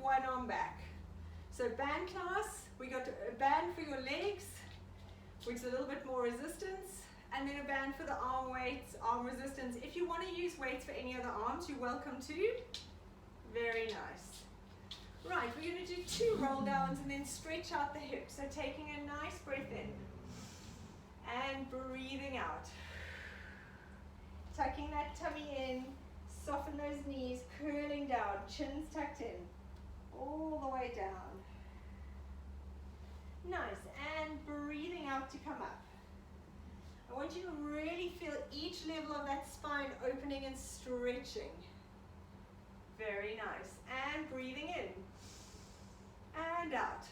one arm back. So band class, we got a band for your legs, which is a little bit more resistance, and then a band for the arm weights, arm resistance. If you want to use weights for any other arms, you're welcome to. Very nice. Right, we're going to do 2 roll downs and then stretch out the hips. So taking a nice breath in and breathing out. Tucking that tummy in, soften those knees, curling down, chins tucked in, all the way down. Nice, and breathing out to come up. I want you to really feel each level of that spine opening and stretching. Very nice, and breathing in and out.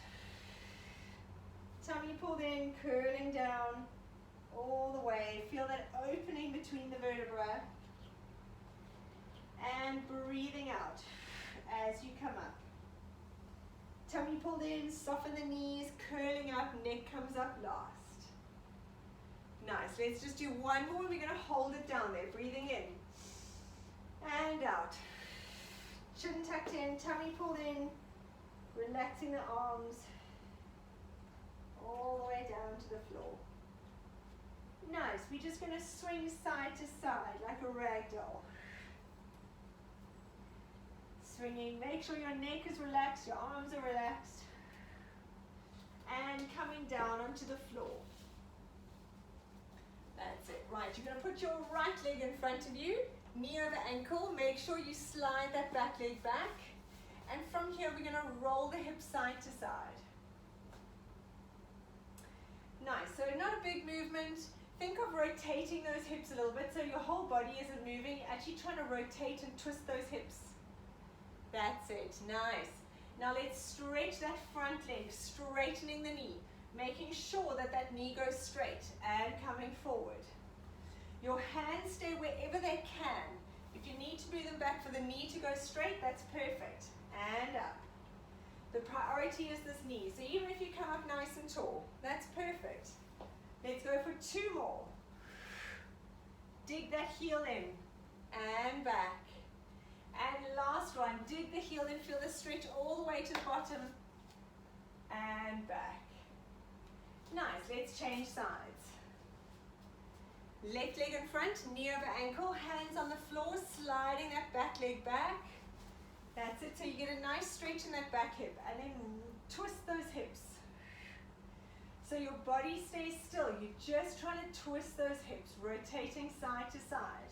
Tummy pulled in, curling down all the way. Feel that opening between the vertebrae. And breathing out as you come up. Tummy pulled in, soften the knees, curling up, neck comes up last. Nice, let's just do one more. We're going to hold it down there, breathing in and out. Chin tucked in, tummy pulled in, relaxing the arms all the way down to the floor. Nice, we're just going to swing side to side like a rag doll. Swinging, make sure your neck is relaxed, your arms are relaxed, and coming down onto the floor. That's it. Right, you're going to put your right leg in front of you, knee over ankle. Make sure you slide that back leg back, and from here we're going to roll the hips side to side. Nice, so not a big movement. Think of rotating those hips a little bit so your whole body isn't moving, actually trying to rotate and twist those hips. That's it, nice. Now let's stretch that front leg, straightening the knee, making sure that that knee goes straight and coming forward. Your hands stay wherever they can. If you need to move them back for the knee to go straight, that's perfect. And up. The priority is this knee, so even if you come up nice and tall, that's perfect. Let's go for 2 more. Dig that heel in and back. And last one, dig the heel in, feel the stretch all the way to the bottom and back. Nice, let's change sides. Left leg in front, knee over ankle, hands on the floor, sliding that back leg back. That's it, so you get a nice stretch in that back hip and then twist those hips. So your body stays still, you're just trying to twist those hips, rotating side to side.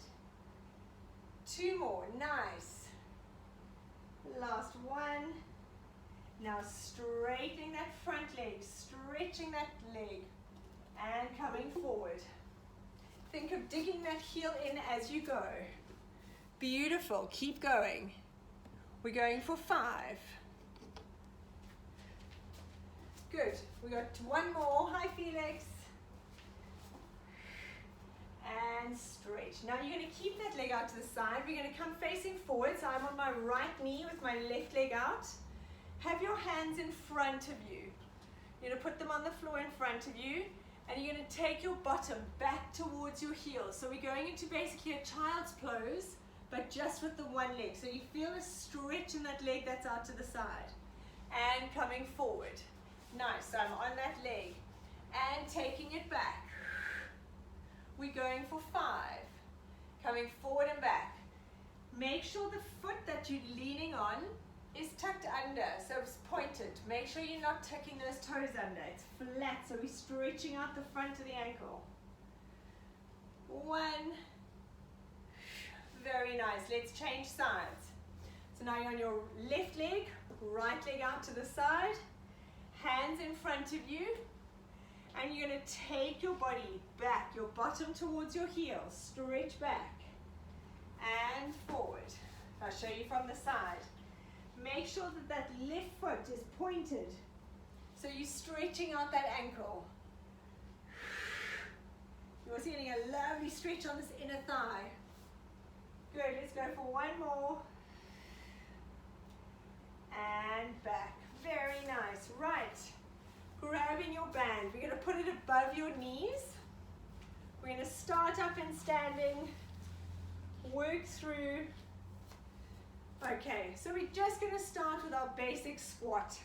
2 more, nice. Last one. Now straightening that front leg, stretching that leg, and coming forward. Think of digging that heel in as you go. Beautiful, keep going. We're going for 5. Good, we got 1 more, hi Felix. And stretch. Now you're going to keep that leg out to the side. We're going to come facing forward. So I'm on my right knee with my left leg out. Have your hands in front of you. You're going to put them on the floor in front of you. And you're going to take your bottom back towards your heels. So we're going into basically a child's pose, but just with the one leg. So you feel a stretch in that leg that's out to the side. And coming forward. Nice. So I'm on that leg. And taking it back. We're going for 5. Coming forward and back. Make sure the foot that you're leaning on is tucked under, so it's pointed. Make sure you're not tucking those toes under. It's flat, so we're stretching out the front of the ankle. 1. Very nice. Let's change sides. So now you're on your left leg, right leg out to the side, hands in front of you. And you're going to take your body back, your bottom towards your heels. Stretch back and forward. I'll show you from the side. Make sure that that left foot is pointed. So you're stretching out that ankle. You're also getting a lovely stretch on this inner thigh. Good, let's go for 1 more. And back. Very nice. Right. Grabbing your band, we're going to put it above your knees. We're going to start up in standing, work through Okay, so we're just going to start with our basic squat.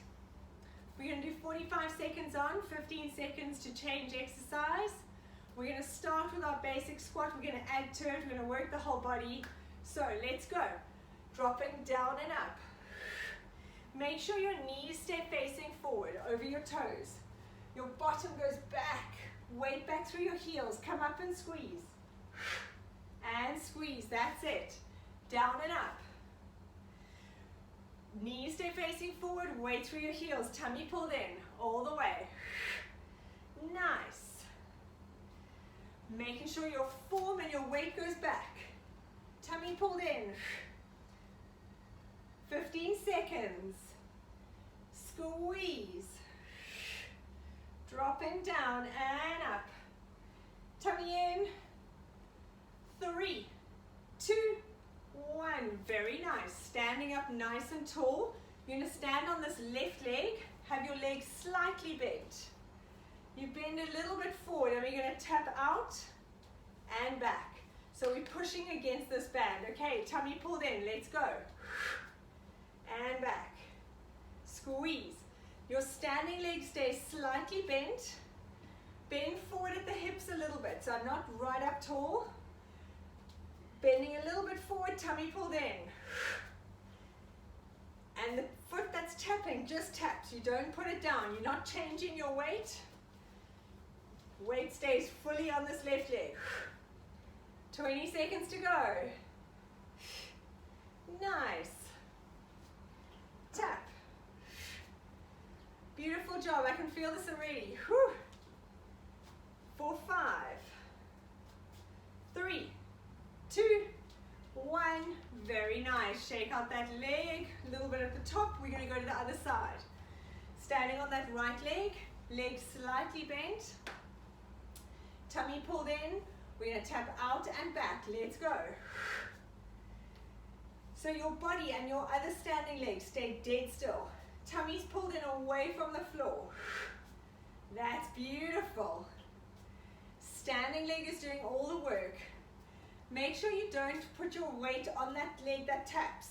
We're going to do 45 seconds on, 15 seconds to change exercise. We're going to start with our basic squat. We're going to add to it. We're going to work the whole body. So let's go. Dropping down and up. Make sure your knees stay facing forward over your toes. Your bottom goes back. Weight back through your heels. Come up and squeeze. And squeeze. That's it. Down and up. Knees stay facing forward, weight through your heels, tummy pulled in, all the way. Nice. Making sure your form and your weight goes back. Tummy pulled in. 15 seconds. Squeeze. Dropping down and up. Tummy in. 3, 2, 1. Very nice. Standing up nice and tall. You're going to stand on this left leg. Have your legs slightly bent. You bend a little bit forward and we're going to tap out and back. So we're pushing against this band. Okay, tummy pulled in. Let's go. And back. Squeeze. Your standing leg stays slightly bent. Bend forward at the hips a little bit. So I'm not right up tall. Bending a little bit forward, tummy pulled in. And the foot that's tapping just taps. You don't put it down. You're not changing your weight. Weight stays fully on this left leg. 20 seconds to go. Nice. Tap. Beautiful job. I can feel this already. Whew. 4, 5, 3, 2, 1. Very nice. Shake out that leg. A little bit at the top. We're going to go to the other side. Standing on that right leg. Leg slightly bent. Tummy pulled in. We're going to tap out and back. Let's go. So your body and your other standing leg stay dead still. Tummy's pulled in away from the floor. That's beautiful. Standing leg is doing all the work. Make sure you don't put your weight on that leg that taps.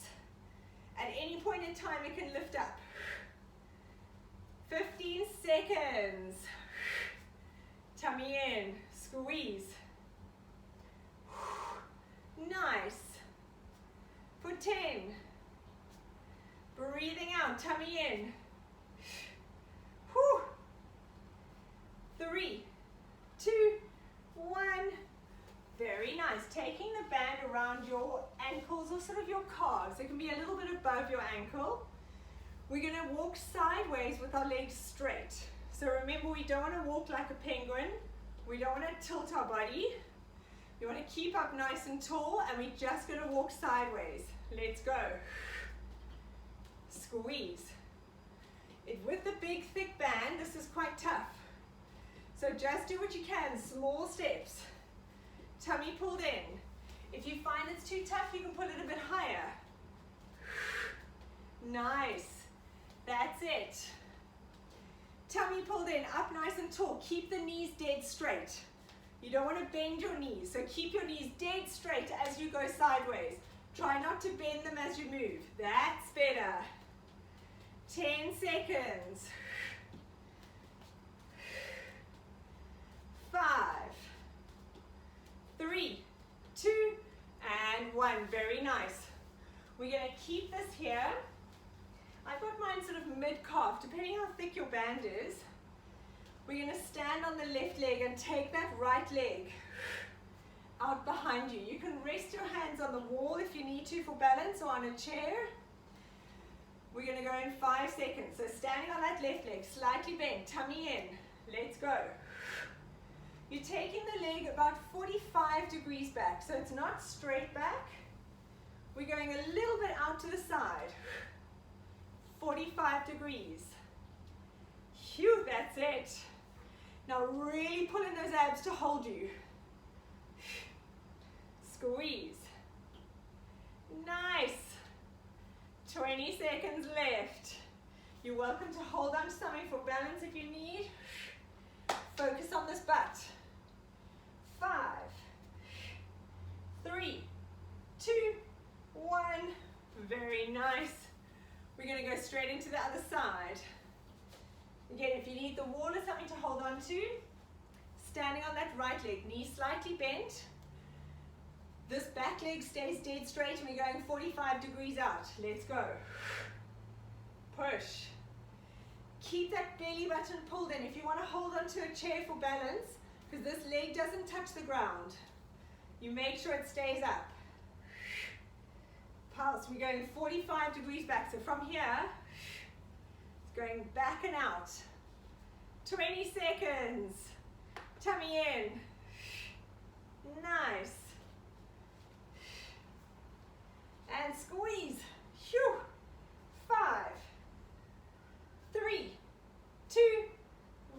At any point in time, it can lift up. 15 seconds. Tummy in. Squeeze. Nice. For 10. Breathing out. Tummy in. 3, 2, 1. Very nice. Taking the band around your ankles or sort of your calves. It can be a little bit above your ankle. We're going to walk sideways with our legs straight. So remember, we don't want to walk like a penguin. We don't want to tilt our body. We want to keep up nice and tall, and we're just going to walk sideways. Let's go. Squeeze. With the big thick band, this is quite tough. So just do what you can, small steps. Tummy pulled in. If you find it's too tough, you can pull it a bit higher. Nice. That's it. Tummy pulled in, up nice and tall. Keep the knees dead straight. You don't want to bend your knees, so keep your knees dead straight as you go sideways. Try not to bend them as you move. That's better. 10 seconds. 5, 3, 2, and 1. Very nice. We're going to keep this here. I've got mine sort of mid-calf, depending how thick your band is. We're going to stand on the left leg and take that right leg out behind you. You can rest your hands on the wall if you need to for balance, or on a chair. We're going to go in 5 seconds. So standing on that left leg, slightly bent, tummy in. Let's go. You're taking the leg about 45 degrees back, so it's not straight back. We're going a little bit out to the side. 45 degrees. Phew, that's it. Now really pull in those abs to hold you. Squeeze. Nice. 20 seconds left. You're welcome to hold on to something for balance if you need. Focus on this butt. 5, 3, 2, 1. Very nice. We're going to go straight into the other side. Again, if you need the wall or something to hold on to, standing on that right leg, knee slightly bent. This back leg stays dead straight and we're going 45 degrees out. Let's go. Push. Keep that belly button pulled in. If you want to hold onto a chair for balance, because this leg doesn't touch the ground, you make sure it stays up. Pulse. We're going 45 degrees back. So from here, it's going back and out. 20 seconds. Tummy in. Nice. And squeeze. Phew. 5, 3, 2,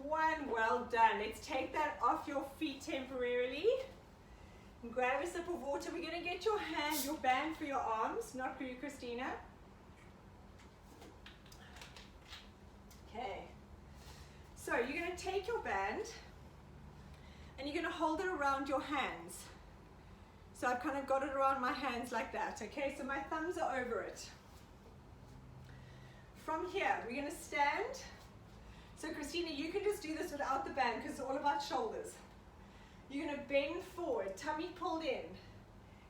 1. Well done. Let's take that off your feet temporarily. And grab a sip of water. We're going to get your hand, your band for your arms, not for you, Christina. Okay. So you're going to take your band and you're going to hold it around your hands. So I've kind of got it around my hands like that, okay? So my thumbs are over it. From here, we're going to stand. So Christina, you can just do this without the band because it's all about shoulders. You're going to bend forward, tummy pulled in,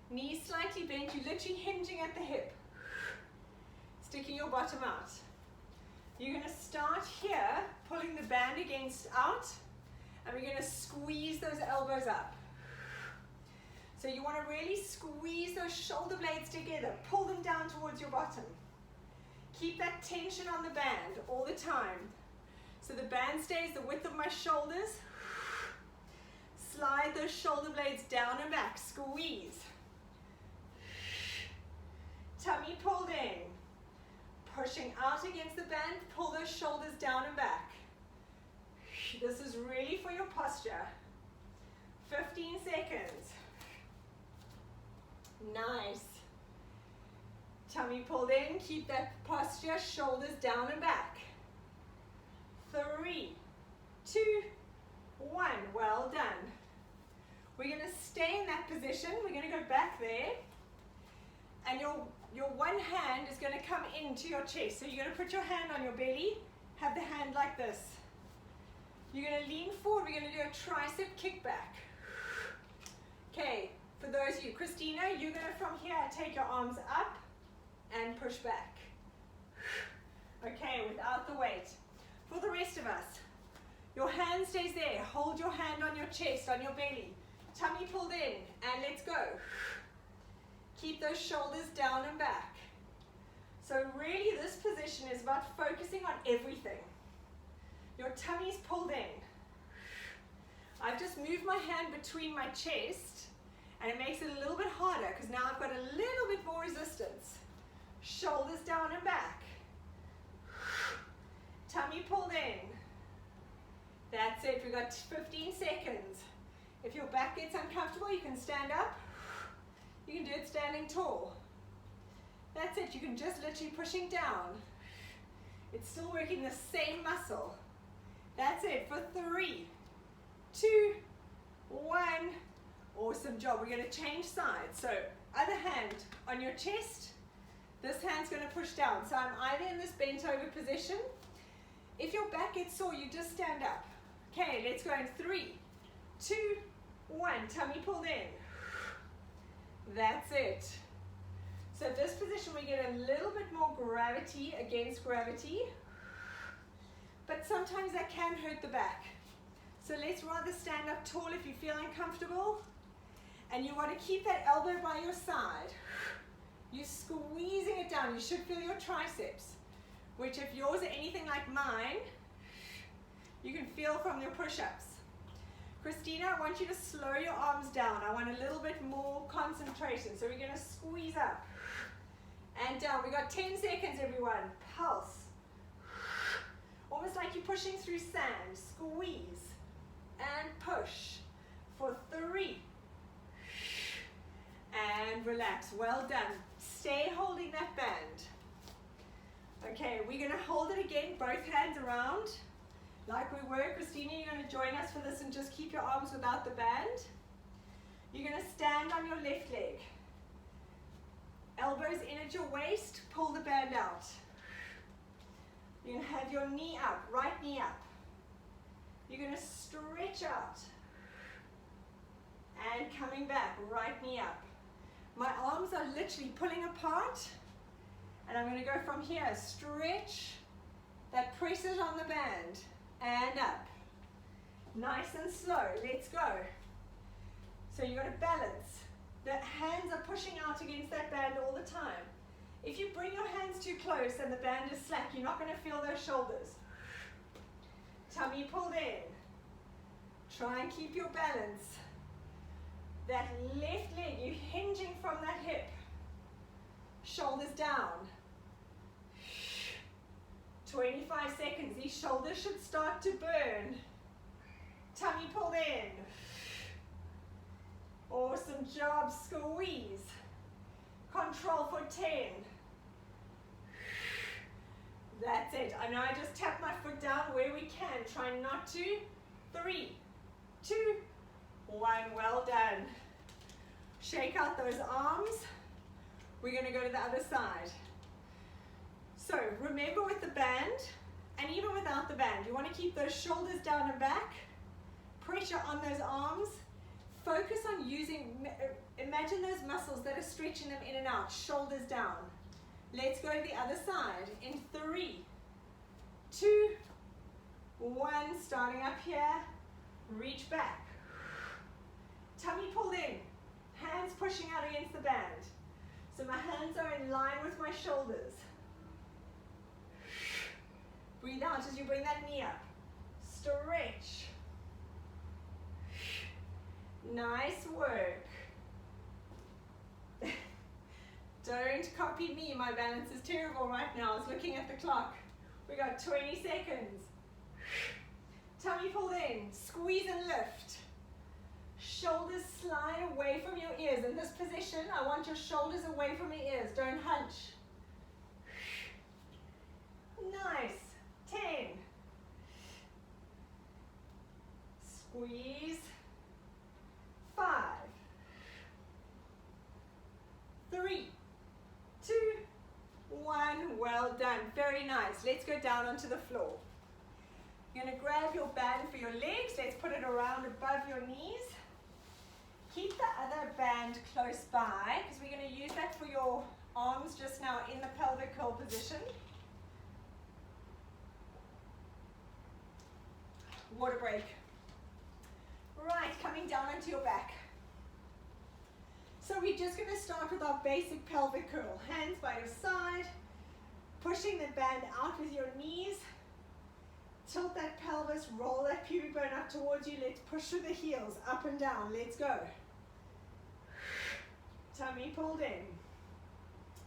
knees slightly bent. You're literally hinging at the hip, sticking your bottom out. You're going to start here, pulling the band out, and we're going to squeeze those elbows up. So you want to really squeeze those shoulder blades together, pull them down towards your bottom. Keep that tension on the band all the time. So the band stays the width of my shoulders. Slide those shoulder blades down and back, squeeze. Tummy pulled in. Pushing out against the band, pull those shoulders down and back. This is really for your posture. 15 seconds. Nice. Tummy pulled in, keep that posture, shoulders down and back. 3, 2, 1. Well done. We're going to stay in that position. We're going to go back there. And your one hand is going to come into your chest. So you're going to put your hand on your belly, have the hand like this. You're going to lean forward. We're going to do a tricep kickback. Okay, for those of you, Christina, you're going to from here take your arms up and push back. Okay, without the weight. For the rest of us, your hand stays there. Hold your hand on your chest, on your belly. Tummy pulled in, and let's go. Keep those shoulders down and back. So really this position is about focusing on everything. Your tummy's pulled in. I've just moved my hand between my chest, and it makes it a little bit harder because now I've got a little bit more resistance. Shoulders down and back. Tummy pulled in. That's it. We've got 15 seconds. If your back gets uncomfortable, you can stand up. You can do it standing tall. That's it. You can just literally pushing down. It's still working the same muscle. That's it for 3, 2, 1. Awesome job. We're going to change sides. So other hand on your chest. This hand's going to push down. So I'm either in this bent over position. If your back gets sore, you just stand up. Okay, let's go in 3, 2, 1. Tummy pulled in. That's it. So this position we get a little bit more gravity against gravity, but sometimes that can hurt the back. So let's rather stand up tall if you feel uncomfortable, and you want to keep that elbow by your side. You're squeezing it down. You should feel your triceps, which if yours are anything like mine, you can feel from your push-ups. Christina, I want you to slow your arms down. I want a little bit more concentration. So we're going to squeeze up and down. We got 10 seconds, everyone. Pulse. Almost like you're pushing through sand. Squeeze and push for 3. And relax. Well done. Stay holding that band. Okay, we're going to hold it again, both hands around. Like we were. Christina, you're going to join us for this and just keep your arms without the band. You're going to stand on your left leg. Elbows in at your waist, pull the band out. You're going to have your knee up, right knee up. You're going to stretch out. And coming back, right knee up. My arms are literally pulling apart. And I'm going to go from here, stretch, that presses on the band, and up. Nice and slow, let's go. So you've got to balance. The hands are pushing out against that band all the time. If you bring your hands too close and the band is slack, you're not going to feel those shoulders. Tummy pulled in. Try and keep your balance. That left leg, you're hinging from that hip. Shoulders down. 25 seconds. These shoulders should start to burn. Tummy pulled in. Awesome job. Squeeze. Control for 10. That's it. I know I just tap my foot down where we can. Try not to. 3, 2, 1. Well done. Shake out those arms. We're going to go to the other side. So remember, with the band, and even without the band, you want to keep those shoulders down and back. Pressure on those arms. Focus on using, imagine those muscles that are stretching them in and out. Shoulders down. Let's go to the other side in 3, 2, 1. Starting up here. Reach back. Tummy pulled in. Hands pushing out against the band. So my hands are in line with my shoulders. Breathe out as you bring that knee up. Stretch. Nice work. Don't copy me. My balance is terrible right now. I was looking at the clock. We got 20 seconds. Tummy pulled in. Squeeze and lift. Shoulders slide away from your ears. In this position, I want your shoulders away from your ears. Don't hunch. Nice. 10. Squeeze. 5. 3, 2, 1. Well done. Very nice. Let's go down onto the floor. You're going to grab your band for your legs. Let's put it around above your knees. Keep the other band close by, because we're going to use that for your arms just now in the pelvic curl position. Water break. Right, coming down onto your back. So we're just going to start with our basic pelvic curl. Hands by your side, pushing the band out with your knees. Tilt that pelvis, roll that pubic bone up towards you. Let's push through the heels, up and down. Let's go. Tummy pulled in.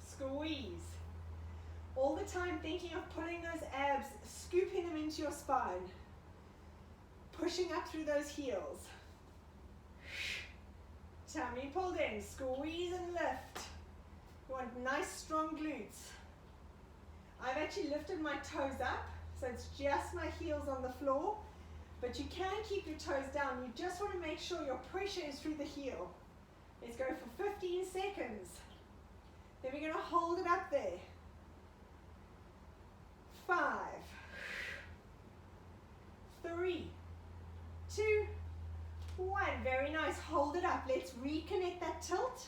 Squeeze. All the time thinking of pulling those abs, scooping them into your spine. Pushing up through those heels. Tummy pulled in. Squeeze and lift. You want nice strong glutes. I've actually lifted my toes up, so it's just my heels on the floor. But you can keep your toes down. You just want to make sure your pressure is through the heel. Let's go for 15 seconds. Then we're going to hold it up there. 5, 3, 2, 1. Very nice. Hold it up. Let's reconnect that tilt.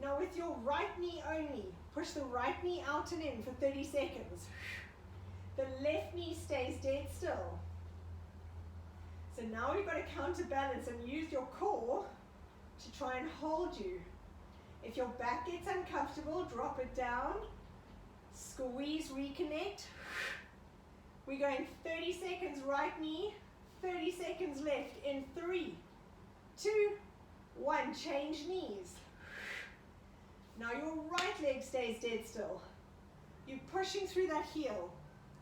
Now with your right knee only, push the right knee out and in for 30 seconds. The left knee stays dead still. So now we've got to counterbalance and use your core to try and hold you. If your back gets uncomfortable, drop it down. Squeeze, reconnect. We're going 30 seconds right knee, 30 seconds left in 3, 2, 1. Change knees. Now your right leg stays dead still. You're pushing through that heel.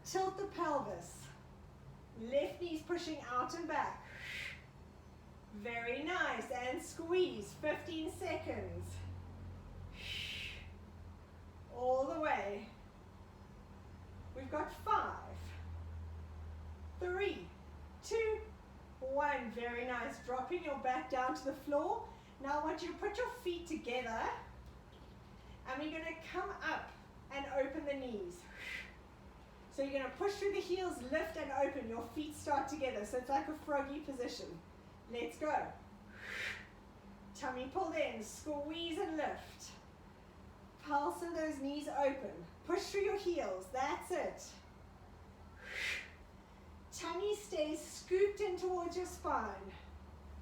Tilt the pelvis. Left knee's pushing out and back. Very nice. And squeeze. 15 seconds. All the way. We've got 5, 3, 2, 1. Very nice. Dropping your back down to the floor. Now I want you to put your feet together. And we're going to come up and open the knees. So you're going to push through the heels, lift and open. Your feet start together. So it's like a froggy position. Let's go. Tummy pulled in, squeeze and lift. Pulse in those knees open. Push through your heels, that's it. Tummy stays scooped in towards your spine.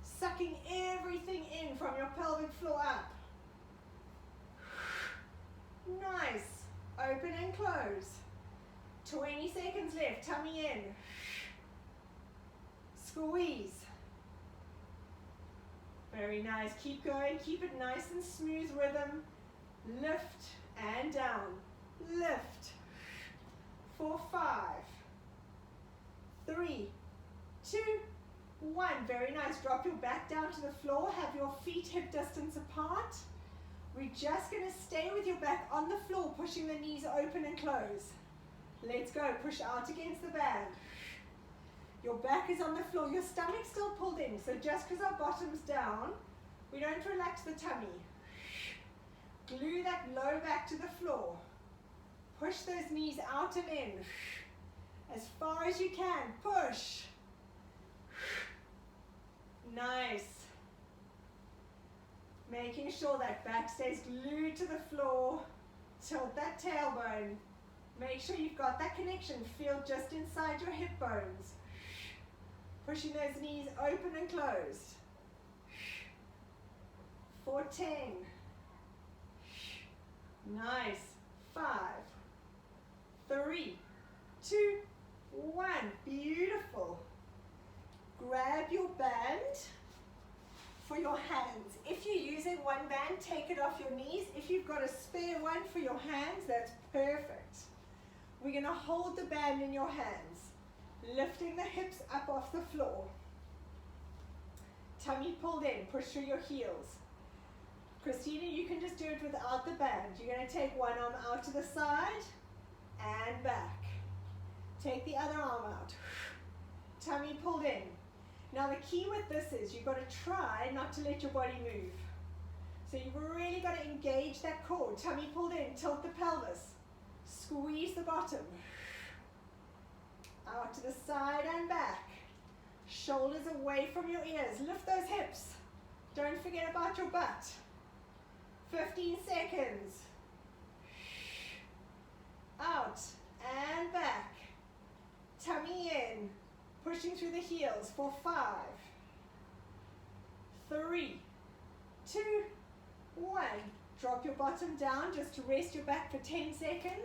Sucking everything in from your pelvic floor up. Nice. Open and close. 20 seconds left, tummy in. Squeeze. Very nice, keep going, keep it nice and smooth rhythm. Lift and down, lift. For 5, 3, 2, 1. Very nice, drop your back down to the floor, have your feet hip distance apart. We're just going to stay with your back on the floor, pushing the knees open and close. Let's go, push out against the band. Your back is on the floor, your stomach's still pulled in, so just because our bottom's down, we don't relax the tummy. Glue that low back to the floor. Push those knees out and in. As far as you can, push. Nice. Making sure that back stays glued to the floor. Tilt that tailbone. Make sure you've got that connection. Feel just inside your hip bones. Pushing those knees open and closed. For 10. Nice. 5, 3, 2, 1. Beautiful. Grab your band for your hands. If you're using one band, take it off your knees. If you've got a spare one for your hands, that's perfect. We're going to hold the band in your hands, lifting the hips up off the floor. Tummy pulled in, push through your heels. Christina, you can just do it without the band. You're going to take one arm out to the side and back. Take the other arm out. Tummy pulled in. Now the key with this is you've got to try not to let your body move. So you've really got to engage that core. Tummy pulled in, tilt the pelvis. Squeeze the bottom. Out to the side and back. Shoulders away from your ears. Lift those hips. Don't forget about your butt. 15 seconds. Out and back. Tummy in. Pushing through the heels for 5, 3, 2, 1. Drop your bottom down just to rest your back for 10 seconds.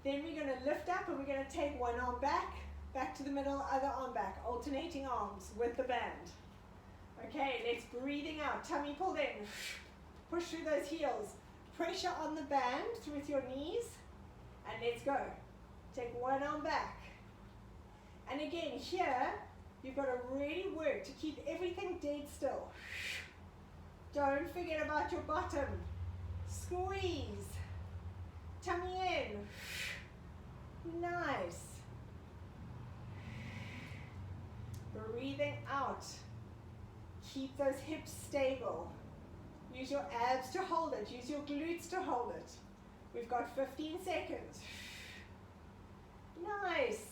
Then we're going to lift up and we're going to take one arm back to the middle, other arm back, alternating arms with the band. Okay, let's breathing out. Tummy pulled in. Push through those heels. Pressure on the band with your knees. And let's go. Take one arm back. And again, here, you've got to really work to keep everything dead still. Don't forget about your bottom. Squeeze. Tummy in. Nice. Breathing out. Keep those hips stable. Use your abs to hold it. Use your glutes to hold it. We've got 15 seconds. Nice.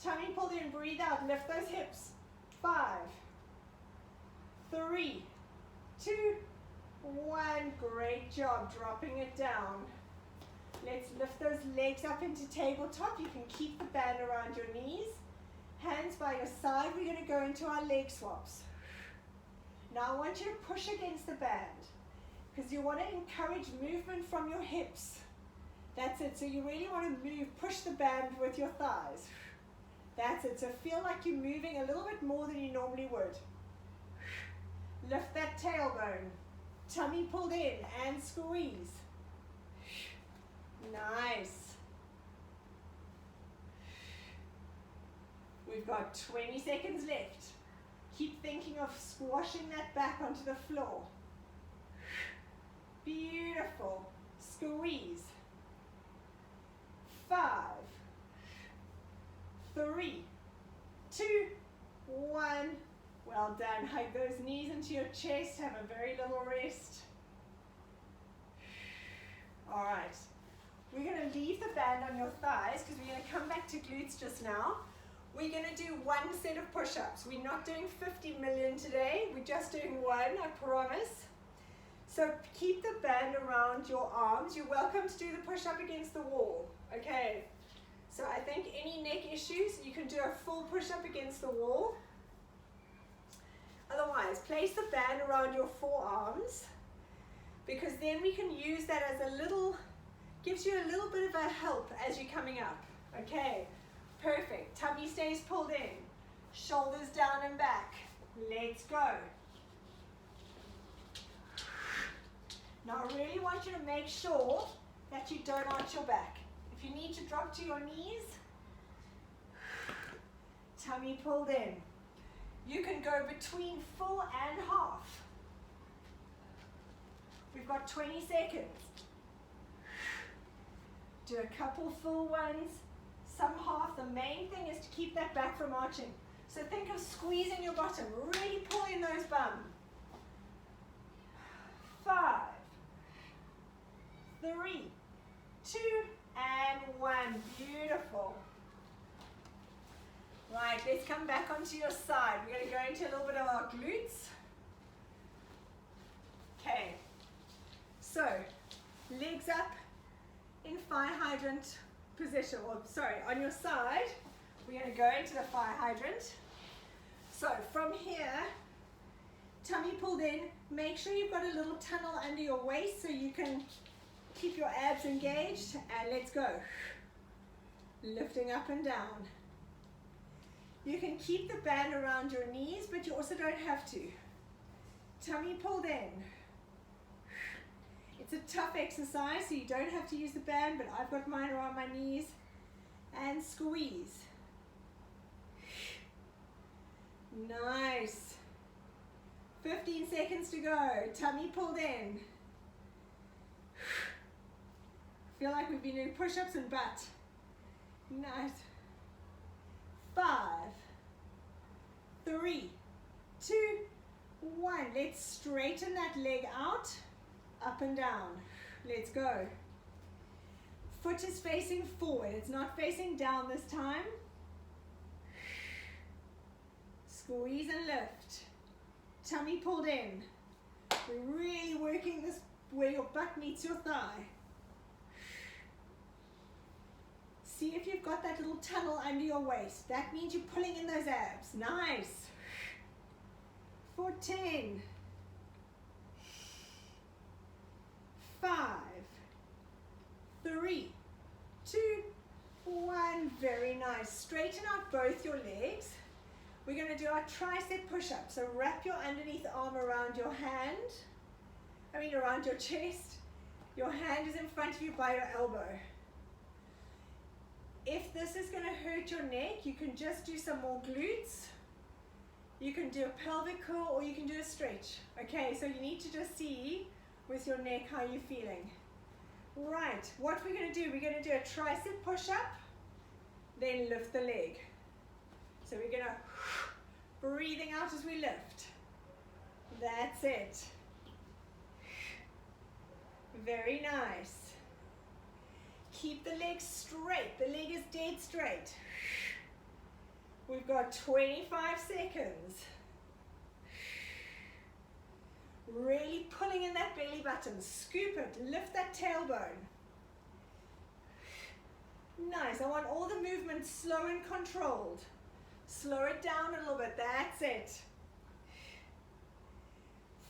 Tummy pulled in, breathe out, lift those hips. 5, 3, 2, 1. Great job, dropping it down. Let's lift those legs up into tabletop. You can keep the band around your knees. Hands by your side. We're going to go into our leg swaps. Now I want you to push against the band because you want to encourage movement from your hips. That's it. So you really want to move, push the band with your thighs. That's it. So feel like you're moving a little bit more than you normally would. Lift that tailbone. Tummy pulled in and squeeze. Nice. We've got 20 seconds left. Keep thinking of squashing that back onto the floor. Beautiful. Squeeze. 5, 3, 2, 1. Well done. Hug those knees into your chest. Have a very little rest. All right. We're going to leave the band on your thighs because we're going to come back to glutes just now. We're going to do one set of push-ups. We're not doing 50 million today. We're just doing one, I promise. So keep the band around your arms. You're welcome to do the push-up against the wall. Okay. So I think any neck issues, you can do a full push-up against the wall. Otherwise, place the band around your forearms because then we can use that as a little, gives you a little bit of a help as you're coming up. Okay, perfect. Tummy stays pulled in. Shoulders down and back. Let's go. Now I really want you to make sure that you don't arch your back. If you need to drop to your knees, tummy pulled in. You can go between full and half. We've got 20 seconds. Do a couple full ones, some half. The main thing is to keep that back from arching. So think of squeezing your bottom, really pull in those bum. 5, 3, 2, and 1. Beautiful. Right, let's come back onto your side. We're going to go into a little bit of our glutes. Okay. So, legs up in fire hydrant position. Or, sorry, on your side, we're going to go into the fire hydrant. So, from here, tummy pulled in. Make sure you've got a little tunnel under your waist so you can keep your abs engaged, and let's go. Lifting up and down. You can keep the band around your knees, but you also don't have to. Tummy pulled in. It's a tough exercise, so you don't have to use the band, but I've got mine around my knees. And squeeze. Nice. 15 seconds to go. Tummy pulled in. Feel like we've been doing push-ups and butt. Nice. 5, 3, 2, 1. Let's straighten that leg out, up and down. Let's go. Foot is facing forward. It's not facing down this time. Squeeze and lift. Tummy pulled in. We're really working this where your butt meets your thigh. See if you've got that little tunnel under your waist. That means you're pulling in those abs. Nice. For 10, 5, 3, 2, 1. Very nice. Straighten out both your legs. We're going to do our tricep push-up. So wrap your underneath arm around your hand. Around your chest. Your hand is in front of you by your elbow. If this is going to hurt your neck, you can just do some more glutes. You can do a pelvic curl or you can do a stretch. Okay, so you need to just see with your neck how you're feeling. Right, what we're going to do, we're going to do a tricep push-up, then lift the leg. So we're going to breathing out as we lift. That's it. Very nice. Keep the leg straight. The leg is dead straight. We've got 25 seconds. Really pulling in that belly button. Scoop it. Lift that tailbone. Nice. I want all the movement slow and controlled. Slow it down a little bit. That's it.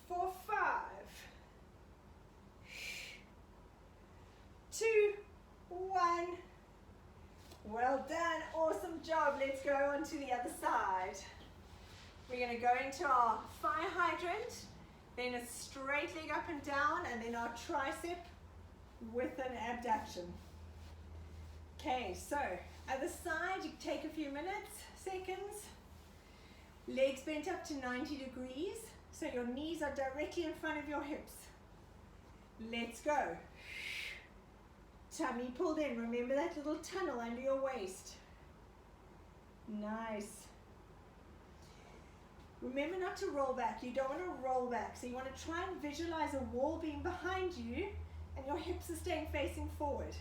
For 5, 2, 1. Well done. Awesome job. Let's go on to the other side. We're going to go into our fire hydrant, then a straight leg up and down, and then our tricep with an abduction. Okay, so other side, you take a few minutes, seconds. Legs bent up to 90 degrees, so your knees are directly in front of your hips. Let's go. Tummy pulled in. Remember that little tunnel under your waist. Nice. Remember not to roll back. You don't want to roll back. So you want to try and visualize a wall being behind you And your hips are staying facing forward.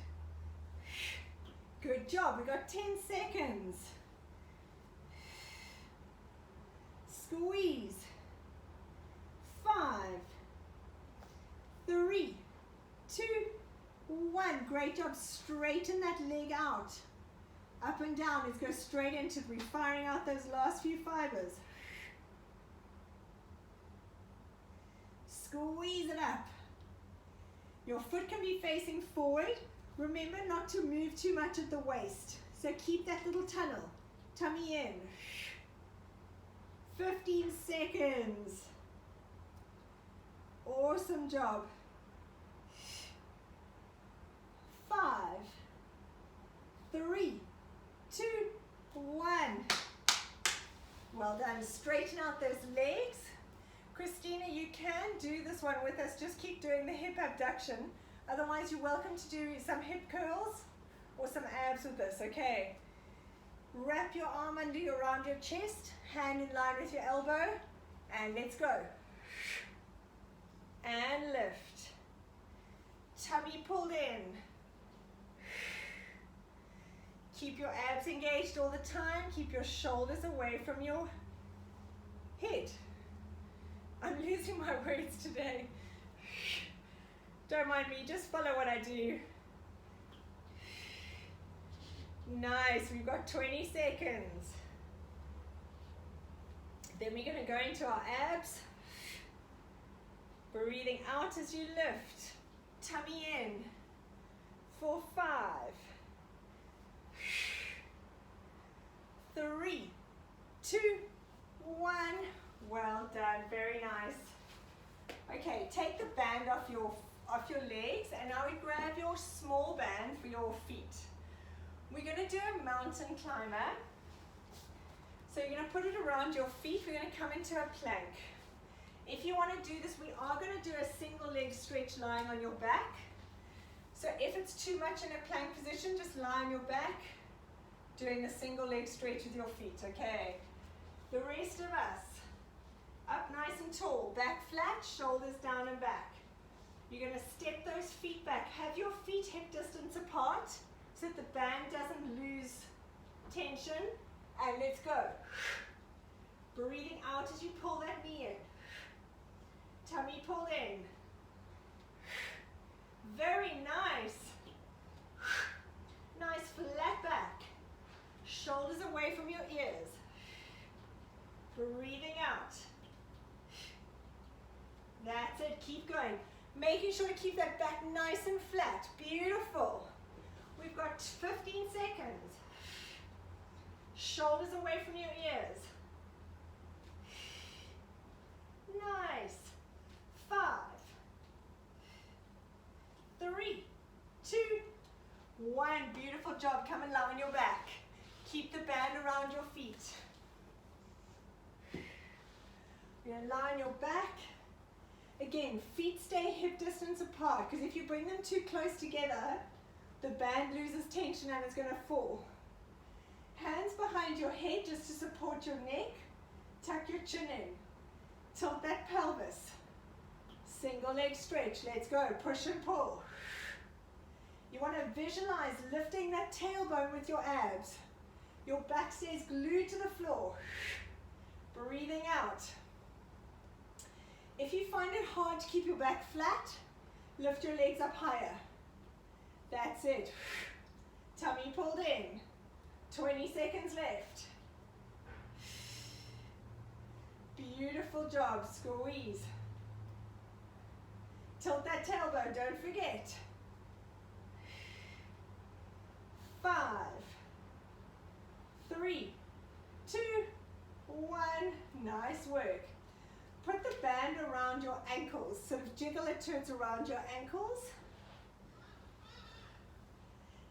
Good job. We've got 10 seconds. Squeeze. 5, 3, 2, 1. Great job. Straighten that leg out. Up and down. Let's go straight into it. We're firing out those last few fibers. Squeeze it up. Your foot can be facing forward. Remember not to move too much at the waist. So keep that little tunnel. Tummy in. 15 seconds. Awesome job. 5, 3, 2, 1. Well done. Straighten out those legs. Christina, you can do this one with us. Just keep doing the hip abduction. Otherwise, you're welcome to do some hip curls or some abs with this, okay? Wrap your arm around your chest, hand in line with your elbow, and let's go. And lift. Tummy pulled in. Keep your abs engaged all the time. Keep your shoulders away from your head. I'm losing my words today. Don't mind me, just follow what I do. Nice, we've got 20 seconds. Then we're going to go into our abs. Breathing out as you lift. Tummy in. For 5, 3, 2, 1. Well done, very nice. Okay, take the band off your legs, and now we grab your small band for your feet. We're going to do a mountain climber. So you're going to put it around your feet. We're going to come into a plank. If you want to do this, we are going to do a single leg stretch lying on your back. So if it's too much in a plank position, just lie on your back, doing the single leg stretch with your feet, okay? The rest of us, up nice and tall, back flat, shoulders down and back. You're going to step those feet back. Have your feet hip distance apart so that the band doesn't lose tension. And let's go. Breathing out as you pull that knee in. Tummy pulled in. Very nice. Nice flat back. Shoulders away from your ears. Breathing out. That's it. Keep going. Making sure to keep that back nice and flat. Beautiful. We've got 15 seconds. Shoulders away from your ears. Nice. 5, 3, 2, 1. Beautiful job. Come and lie on your back. Keep the band around your feet. You're going to lie on your back. Again, feet stay hip distance apart, because if you bring them too close together, the band loses tension and it's going to fall. Hands behind your head just to support your neck. Tuck your chin in. Tilt that pelvis. Single leg stretch. Let's go. Push and pull. You want to visualize lifting that tailbone with your abs. Your back stays glued to the floor. Breathing out. If you find it hard to keep your back flat, lift your legs up higher. That's it. Tummy pulled in. 20 seconds left. Beautiful job. Squeeze. Tilt that tailbone, don't forget. 5, 3, 2, 1. Nice work. Put the band around your ankles. Sort of jiggle it till it's around your ankles.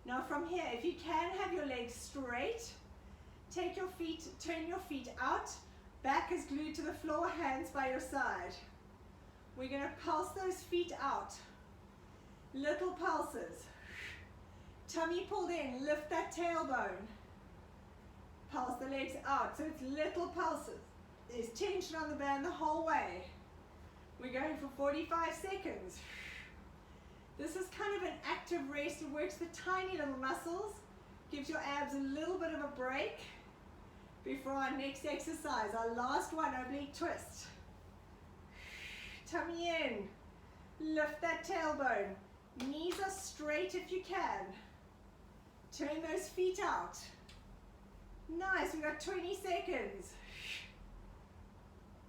Now from here, if you can have your legs straight, take your feet, turn your feet out. Back is glued to the floor, hands by your side. We're going to pulse those feet out. Little pulses. Tummy pulled in, lift that tailbone. Pulse the legs out, so it's little pulses. There's tension on the band the whole way. We're going for 45 seconds. This is kind of an active rest. It works the tiny little muscles, gives your abs a little bit of a break before our next exercise, our last one, oblique twist. Tummy in, lift that tailbone, knees are straight if you can. Turn those feet out. Nice, we've got 20 seconds.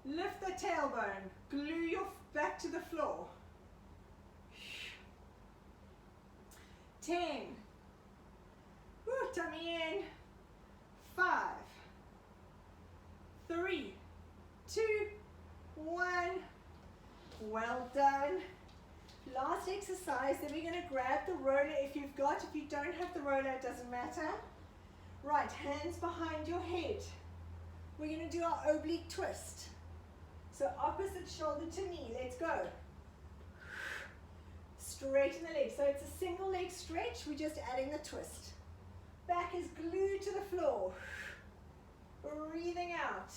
Lift the tailbone, glue your back to the floor. 10. Woo, tummy in. 5, 3, 2, 1. Well done. Last exercise, then we're going to grab the roller if you've got. If you don't have the roller, it doesn't matter. Right, hands behind your head. We're going to do our oblique twist. So opposite shoulder to knee. Let's go. Straighten the legs. So it's a single leg stretch. We're just adding the twist. Back is glued to the floor. Breathing out.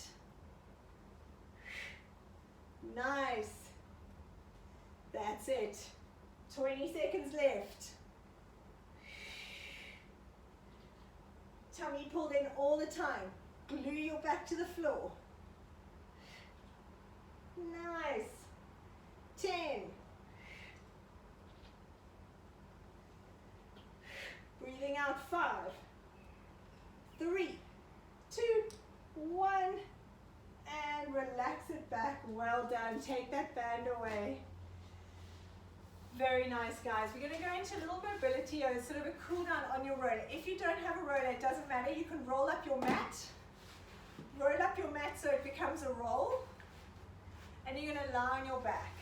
Nice. That's it. 20 seconds left. Tummy pulled in all the time. Glue your back to the floor. Nice. 10. Breathing out. 5, 3, 2, 1. And relax it back. Well done. Take that band away. Very nice, guys. We're going to go into a little mobility or sort of a cool down on your roller. If you don't have a roller, it doesn't matter. You can roll up your mat. Roll up your mat so it becomes a roll. And you're going to lie on your back.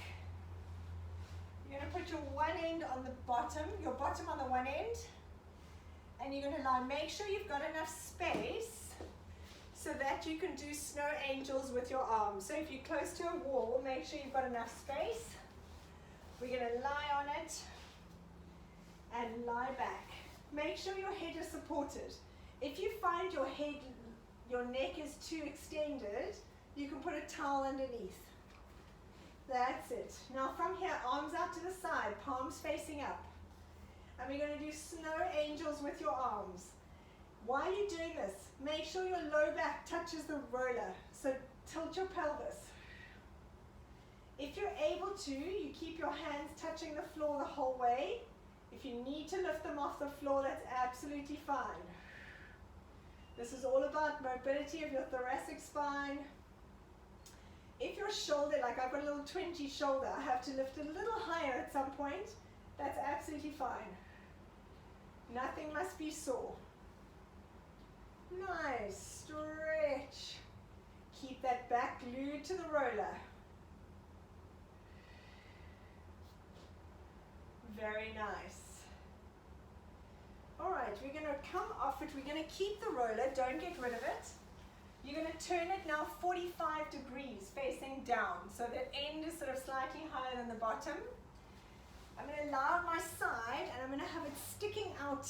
You're going to put your one end on the bottom, your bottom on the one end. And you're going to lie. Make sure you've got enough space so that you can do snow angels with your arms. So if you're close to a wall, make sure you've got enough space. We're going to lie on it and lie back. Make sure your head is supported. If you find your head, your neck is too extended, you can put a towel underneath. That's it. Now from here, arms out to the side, palms facing up. And we're going to do snow angels with your arms. While you're doing this, make sure your low back touches the roller. So tilt your pelvis. If you're able to, you keep your hands touching the floor the whole way. If you need to lift them off the floor, that's absolutely fine. This is all about mobility of your thoracic spine. If your shoulder, like I've got a little twingy shoulder, I have to lift a little higher at some point, that's absolutely fine. Nothing must be sore. Nice, stretch. Keep that back glued to the roller. Very nice. All right, we're going to come off it. We're going to keep the roller. Don't get rid of it. You're going to turn it now 45 degrees facing down. So the end is sort of slightly higher than the bottom. I'm going to lie on my side and I'm going to have it sticking out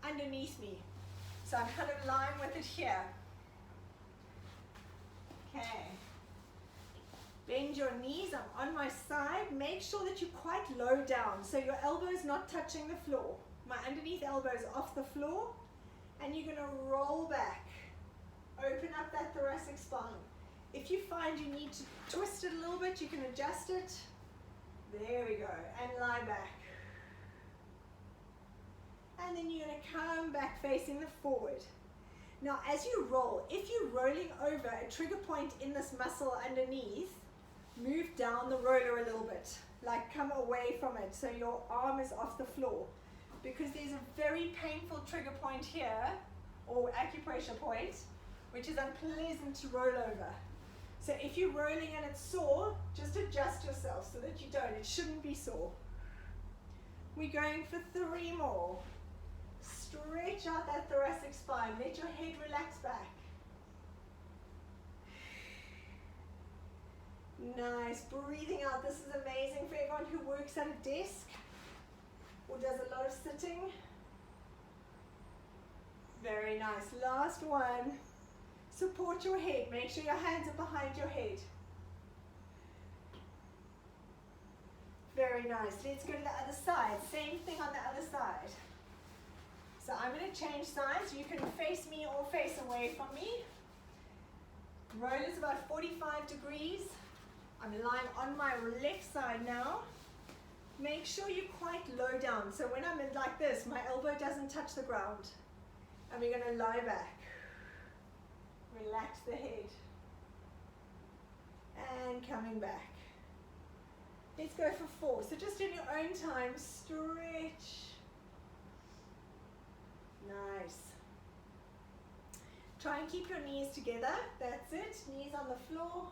underneath me. So I'm kind of lying with it here. Okay. Bend your knees, I'm on my side. Make sure that you're quite low down, so your elbow is not touching the floor. My underneath elbow is off the floor, and you're going to roll back. Open up that thoracic spine. If you find you need to twist it a little bit, you can adjust it. There we go, and lie back. And then you're going to come back facing the forward. Now as you roll, if you're rolling over a trigger point in this muscle underneath, move down the roller a little bit, like come away from it so your arm is off the floor, because there's a very painful trigger point here, or acupressure point, which is unpleasant to roll over. So if you're rolling and it's sore, just adjust yourself so that you don't. It shouldn't be sore. We're going for 3 more. Stretch out that thoracic spine. Let your head relax back. Nice. Breathing out. This is amazing for everyone who works at a desk or does a lot of sitting. Very nice. Last one. Support your head. Make sure your hands are behind your head. Very Very nice. Let's go to the other side. Same thing on the other side. So I'm going to change sides. You can face me or face away from me. Roll is about 45 degrees. I'm lying on my left side now. Make sure you're quite low down. So when I'm in like this, my elbow doesn't touch the ground. And we're going to lie back. Relax the head. And coming back. Let's go for 4. So just in your own time, stretch. Nice. Try and keep your knees together. That's it. Knees on the floor.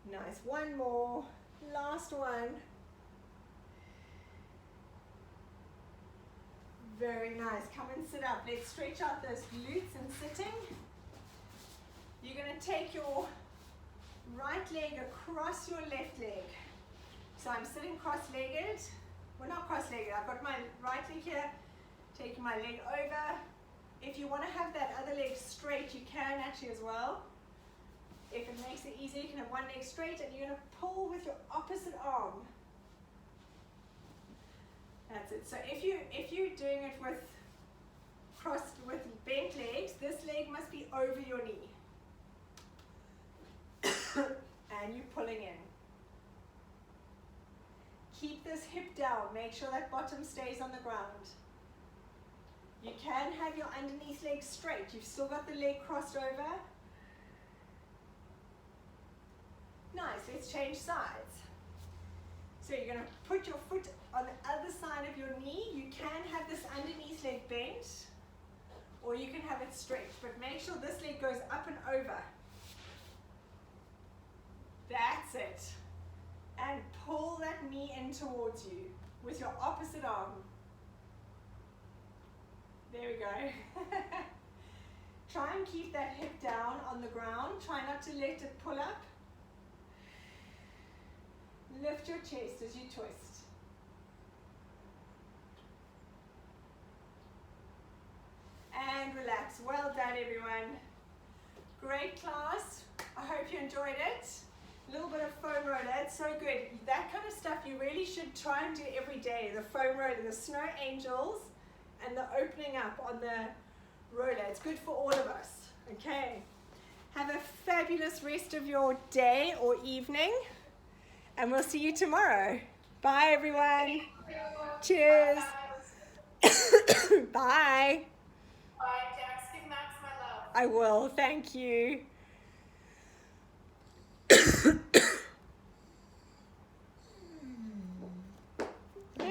Nice. One more. Last one. Very nice. Come and sit up. Let's stretch out those glutes and sitting. You're going to take your right leg across your left leg. So I'm sitting cross-legged. Well, not cross-legged. I've got my right leg here, taking my leg over. If you want to have that other leg straight, you can actually as well. If it makes it easier, you can have one leg straight and you're going to pull with your opposite arm. That's it. So if you're doing it with bent legs, this leg must be over your knee. And you're pulling in. Keep this hip down. Make sure that bottom stays on the ground. You can have your underneath leg straight. You've still got the leg crossed over. Nice. Let's change sides. So you're going to put your foot on the other side of your knee. You can have this underneath leg bent, or you can have it straight. But make sure this leg goes up and over. That's it. And pull that knee in towards you with your opposite arm. There we go. Try and keep that hip down on the ground. Try not to let it pull up. Lift your chest as you twist. And relax. Well done, everyone. Great class. I hope you enjoyed it. A little bit of foam roller, it's so good. That kind of stuff you really should try and do every day. The foam roller, the snow angels, and the opening up on the roller. It's good for all of us. Okay. Have a fabulous rest of your day or evening, and we'll see you tomorrow. Bye, everyone. Cheers. Bye. Bye, Jax. Give Max my love. I will. Thank you.